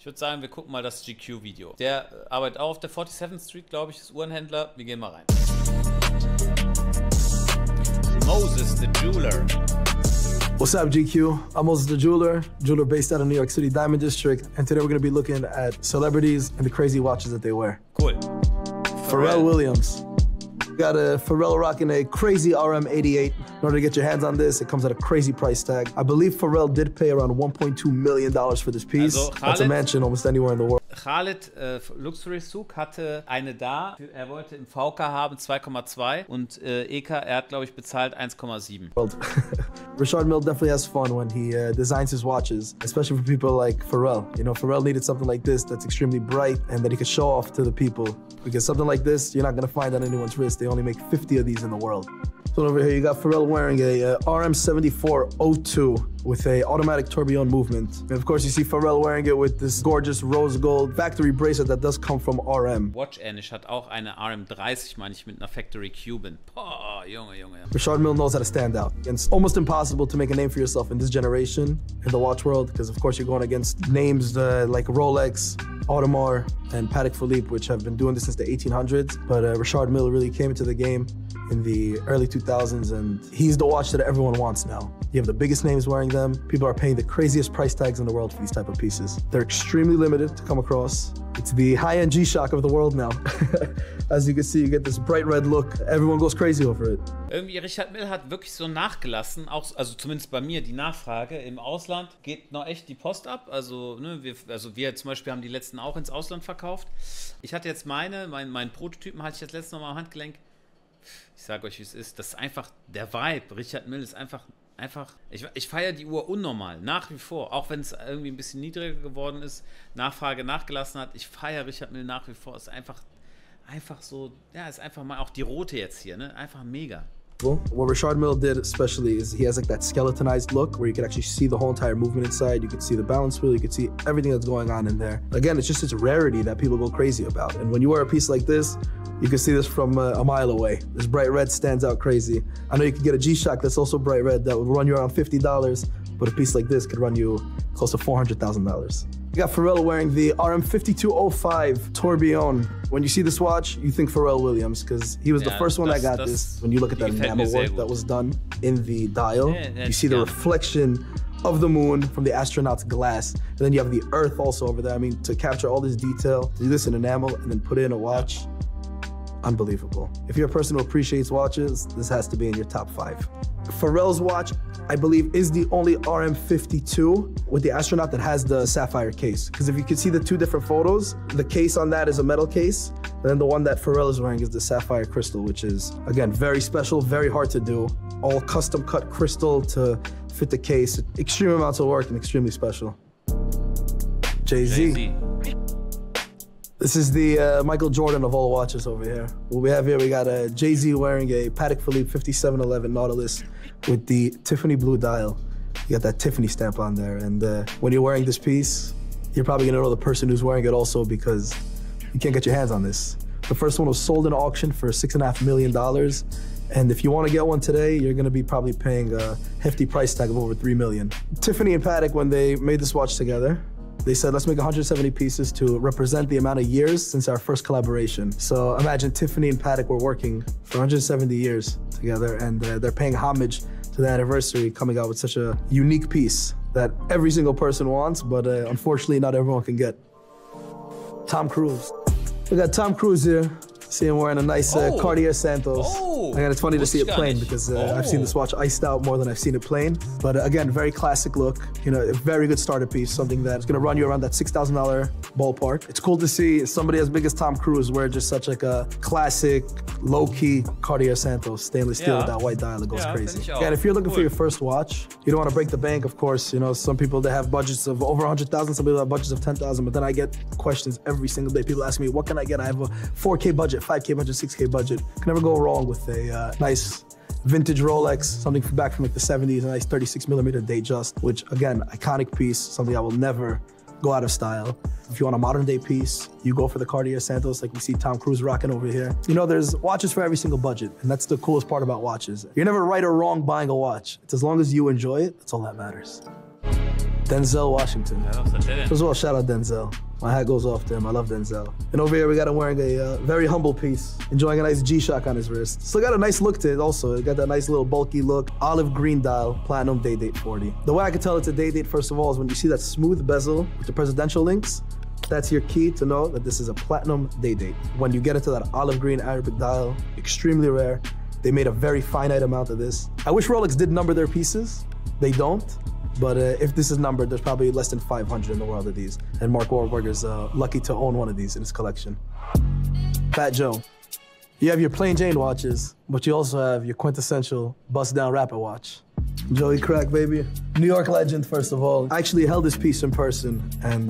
Ich würde sagen, wir gucken mal das GQ-Video. Der arbeitet auch auf der 47th Street, glaube ich, ist Uhrenhändler. Wir gehen mal rein. Moses the Jeweler. What's up, GQ? I'm Moses the Jeweler based out of New York City Diamond District, and today we're going to be looking at celebrities and the crazy watches that they wear. Cool. Pharrell Williams. Got a Pharrell rocking a crazy RM88. In order to get your hands on this, it comes at a crazy price tag. I believe Pharrell did pay around $1.2 million for this piece. Also, That's a mansion almost anywhere in the world. Khaled Luxury Souk hatte eine da. Er wollte im VK haben 2,2 und EK, er hat, glaube ich, bezahlt 1,7. Richard Mille definitely has fun when he designs his watches, especially for people like Pharrell. You know, Pharrell needed something like this that's extremely bright and that he could show off to the people. Because something like this, you're not gonna find on anyone's wrist. They only make 50 of these in the world. So over here, you got Pharrell wearing a RM7402 with a automatic tourbillon movement. And of course, you see Pharrell wearing it with this gorgeous rose gold factory bracelet that does come from RM. Watch Anish hat auch eine RM30, meine ich, mit einer Factory Cuban. Boah, Junge, Junge. Richard Mille knows how to stand out. And it's almost impossible to make a name for yourself in this generation in the watch world, because of course you're going against names like Rolex, Audemars, and Patek Philippe, which have been doing this since the 1800s. But Richard Mille really came into the game in the early 2000s, and he's the watch that everyone wants now. You have the biggest names wearing them. People are paying the craziest price tags in the world for these type of pieces. They're extremely limited to come across. It's the high-end G-Shock of the world now. As you can see, you get this bright red look. Everyone goes crazy over it. Irgendwie, Richard Mille hat wirklich so nachgelassen, auch, also zumindest bei mir, die Nachfrage. Im Ausland geht noch echt die Post ab. Also, ne, wir zum Beispiel haben die letzten auch ins Ausland verkauft. Ich hatte jetzt meinen Prototypen hatte ich jetzt letztens noch mal am Handgelenk. Ich sage euch, wie es ist. Das ist einfach der Vibe. Richard Mille ist einfach. Ich feiere die Uhr unnormal, nach wie vor. Auch wenn es irgendwie ein bisschen niedriger geworden ist, Nachfrage nachgelassen hat. Ich feiere Richard Mille nach wie vor. Ist einfach so, ja, ist einfach mal auch die rote jetzt hier, ne? Einfach mega. What Richard Mille did especially is he has like that skeletonized look where you can actually see the whole entire movement inside. You can see the balance wheel, you can see everything that's going on in there. Again, it's just its rarity that people go crazy about. And when you wear a piece like this, you can see this from a mile away. This bright red stands out crazy. I know you could get a G-Shock that's also bright red that would run you around $50, but a piece like this could run you close to $400,000. You got Pharrell wearing the RM5205 tourbillon. When you see this watch, you think Pharrell Williams, because he was the first one that got this. When you look at that enamel work that was done in the dial, you see the reflection of the moon from the astronaut's glass. And then you have the earth also over there. I mean, to capture all this detail, do this in enamel and then put it in a watch, unbelievable. If you're a person who appreciates watches, this has to be in your top 5. Pharrell's watch, I believe, is the only RM52 with the astronaut that has the sapphire case. Because if you can see the two different photos, the case on that is a metal case, and then the one that Pharrell is wearing is the sapphire crystal, which is, again, very special, very hard to do. All custom cut crystal to fit the case. Extreme amounts of work and extremely special. Jay-Z. This is the Michael Jordan of all watches over here. What we have here, we got Jay-Z wearing a Patek Philippe 5711 Nautilus with the Tiffany blue dial. You got that Tiffany stamp on there. And when you're wearing this piece, you're probably gonna know the person who's wearing it also, because you can't get your hands on this. The first one was sold in auction for $6.5 million. And if you wanna get one today, you're gonna be probably paying a hefty price tag of over $3 million. Tiffany and Patek, when they made this watch together, they said, let's make 170 pieces to represent the amount of years since our first collaboration. So imagine Tiffany and Patek were working for 170 years together, and they're paying homage to the anniversary, coming out with such a unique piece that every single person wants, but unfortunately not everyone can get. Tom Cruise. We got Tom Cruise here. See him wearing a nice Cartier Santos. Again, it's funny to see it plain because I've seen this watch iced out more than I've seen it plain. But again, very classic look. You know, a very good starter piece, something that's gonna run you around that $6,000 ballpark. It's cool to see somebody as big as Tom Cruise wear just such like a classic, low-key Cartier Santos stainless steel with that white dial that goes crazy. Again, if you're looking for your first watch, you don't want to break the bank, of course. You know, some people, they have budgets of over 100,000, some people have budgets of 10,000, but then I get questions every single day. People ask me, what can I get? I have a 4K budget, 5K budget, 6K budget. Can never go wrong with a nice vintage Rolex, something back from like the 70s, a nice 36mm Datejust, which again, iconic piece, something I will never go out of style. If you want a modern day piece, you go for the Cartier Santos like we see Tom Cruise rocking over here. You know, there's watches for every single budget, and that's the coolest part about watches. You're never right or wrong buying a watch. It's as long as you enjoy it, that's all that matters. Denzel Washington. Ja, was hat der denn? First of all, shout out Denzel. My hat goes off to him. I love Denzel. And over here, we got him wearing a very humble piece, enjoying a nice G-Shock on his wrist. Still got a nice look to it also. It got that nice little bulky look. Olive green dial, platinum day date 40. The way I can tell it's a day date, first of all, is when you see that smooth bezel with the presidential links. That's your key to know that this is a platinum day date. When you get into that olive green Arabic dial, extremely rare. They made a very finite amount of this. I wish Rolex did number their pieces. They don't. But if this is numbered, there's probably less than 500 in the world of these. And Marc WAHLBERG is lucky to own one of these in his collection. Fat Joe. You have your plain Jane watches, but you also have your quintessential bust-down rapper watch. Joey Crack, baby. New York legend, first of all. I actually held this piece in person, and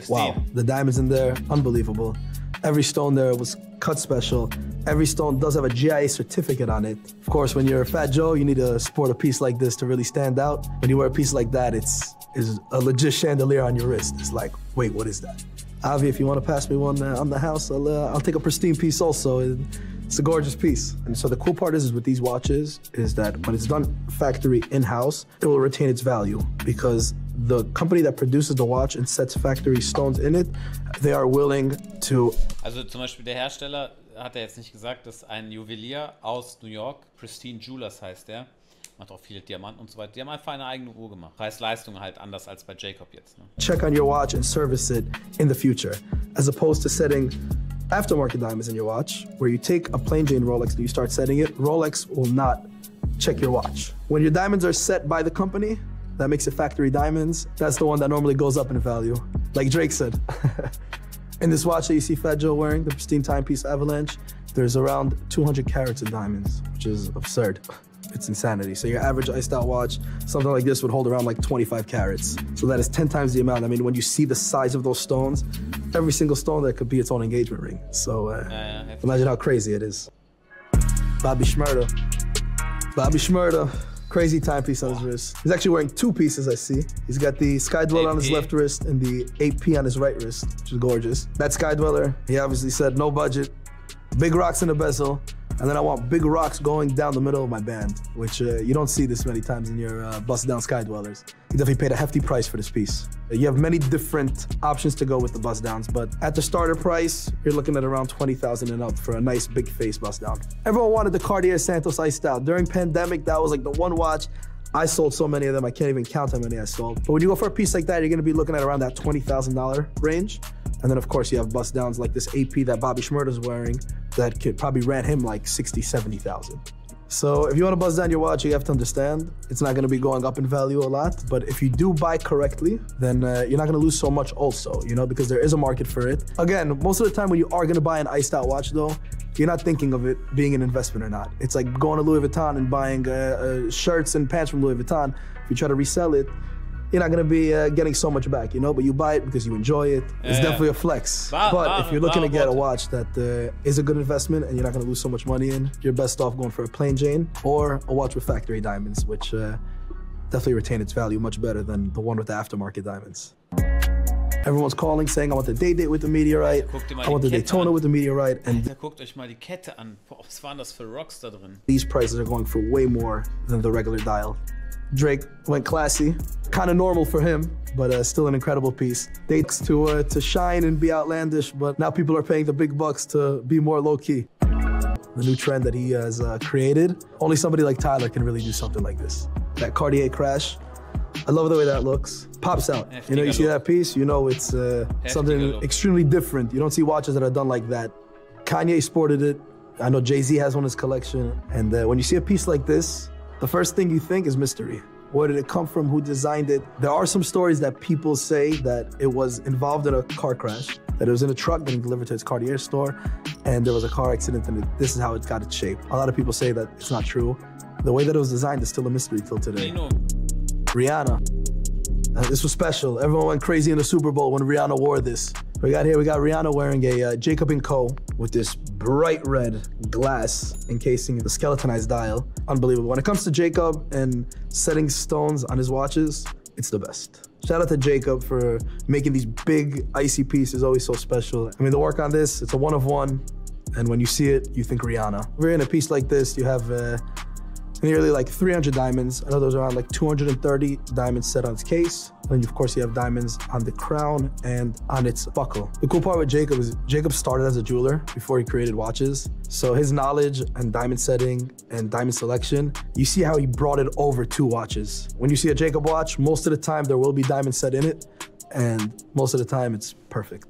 wow, the diamonds in there, unbelievable. Every stone there was cut special. Every stone does have a GIA certificate on it. Of course, when you're a Fat Joe, you need to sport a piece like this to really stand out. When you wear a piece like that, it's a legit chandelier on your wrist. It's like, wait, what is that? Avi, if you want to pass me one on the house, I'll take a pristine piece also. It's a gorgeous piece. And so the cool part is with these watches is that when it's done factory in-house, it will retain its value because the company that produces the watch and sets factory stones in it, they are willing to... Also zum Beispiel der Hersteller hat er jetzt nicht gesagt, das ist ein Juwelier aus New York, Pristine Jewelers heißt der. Macht auch viele Diamanten und so weiter. Die haben einfach eine eigene Uhr gemacht. Preis-Leistung halt anders als bei Jacob jetzt. Ne? Check on your watch and service it in the future, as opposed to setting aftermarket diamonds in your watch, where you take a plain Jane Rolex and you start setting it. Rolex will not check your watch. When your diamonds are set by the company, that makes it factory diamonds. That's the one that normally goes up in value, like Drake said. In this watch that you see Fat Joe wearing, the pristine timepiece Avalanche, there's around 200 carats of diamonds, which is absurd. It's insanity. So your average iced out watch, something like this would hold around like 25 carats. So that is 10 times the amount. I mean, when you see the size of those stones, every single stone there could be its own engagement ring. So imagine how crazy it is. Bobby Shmurda. Bobby Shmurda. Crazy timepiece on his wrist. He's actually wearing two pieces, I see. He's got the Sky Dweller on his left wrist and the 8P on his right wrist, which is gorgeous. That Sky Dweller, he obviously said no budget, big rocks in the bezel, and then I want big rocks going down the middle of my band, which you don't see this many times in your bust-down Sky Dwellers. He definitely paid a hefty price for this piece. You have many different options to go with the bust-downs, but at the starter price, you're looking at around 20,000 and up for a nice big face bust-down. Everyone wanted the Cartier Santos iced out. During pandemic, that was like the one watch. I sold so many of them, I can't even count how many I sold. But when you go for a piece like that, you're gonna be looking at around that $20,000 range. And then of course you have bust downs like this AP that Bobby Shmurda's wearing that could probably ran him like 60, 70,000. So if you want to bust down your watch, you have to understand it's not going to be going up in value a lot. But if you do buy correctly, then you're not going to lose so much also, you know, because there is a market for it. Again, most of the time when you are going to buy an iced out watch though, you're not thinking of it being an investment or not. It's like going to Louis Vuitton and buying shirts and pants from Louis Vuitton. If you try to resell it, you're not gonna be getting so much back, you know, but you buy it because you enjoy it. It's definitely a flex. But if you're looking to get a watch that is a good investment and you're not gonna lose so much money in, you're best off going for a plain Jane or a watch with factory diamonds, which definitely retain its value much better than the one with the aftermarket diamonds. Everyone's calling saying, I want the day date with the meteorite, I want the Daytona with the meteorite. And Alter, guckt euch mal die Kette an. Boah, was waren das für Rocks da drin? These prices are going for way more than the regular dial. Drake went classy, kind of normal for him, but still an incredible piece. Dates to shine and be outlandish, but now people are paying the big bucks to be more low-key. The new trend that he has created, only somebody like Tyler can really do something like this. That Cartier crash, I love the way that looks. Pops out. You know, you see that piece, you know it's something extremely different. You don't see watches that are done like that. Kanye sported it. I know Jay-Z has one in his collection. And when you see a piece like this, the first thing you think is mystery. Where did it come from? Who designed it? There are some stories that people say that it was involved in a car crash, that it was in a truck getting delivered to its Cartier store, and there was a car accident, and this is how it got its shape. A lot of people say that it's not true. The way that it was designed is still a mystery till today. Rihanna. This was special. Everyone went crazy in the Super Bowl when Rihanna wore this. We got Rihanna wearing a Jacob & Co. with this bright red glass encasing the skeletonized dial. Unbelievable. When it comes to Jacob and setting stones on his watches, it's the best. Shout out to Jacob for making these big icy pieces always so special. I mean, the work on this, it's a one of one. And when you see it, you think Rihanna. We're in a piece like this, you have nearly like 300 diamonds. I know there's around like 230 diamonds set on its case. And of course you have diamonds on the crown and on its buckle. The cool part with Jacob is Jacob started as a jeweler before he created watches. So his knowledge and diamond setting and diamond selection, you see how he brought it over to watches. When you see a Jacob watch, most of the time there will be diamond set in it, and most of the time it's perfect.